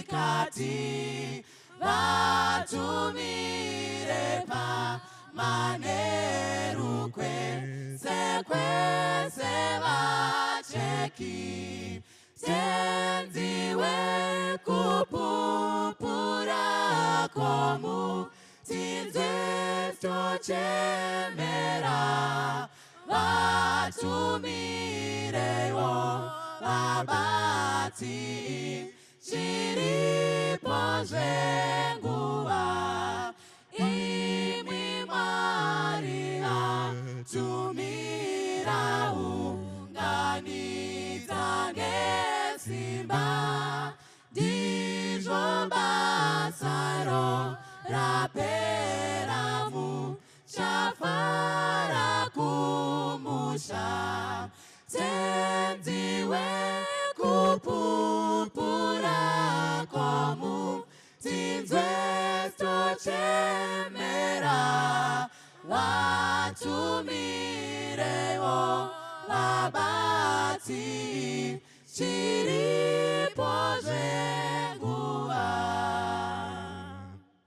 pamasikati vatumire pamanerukwe sekwese vacheki tenziwe kupupura komu tinzwe tochemera vatumirewo vabati chiripo zvenguva imwi Mwari atumira unganidza nesimba ndizvo basaro raperamu chafara kumusha tenziwe kupupura komu tinzwe tochemera vatumirewo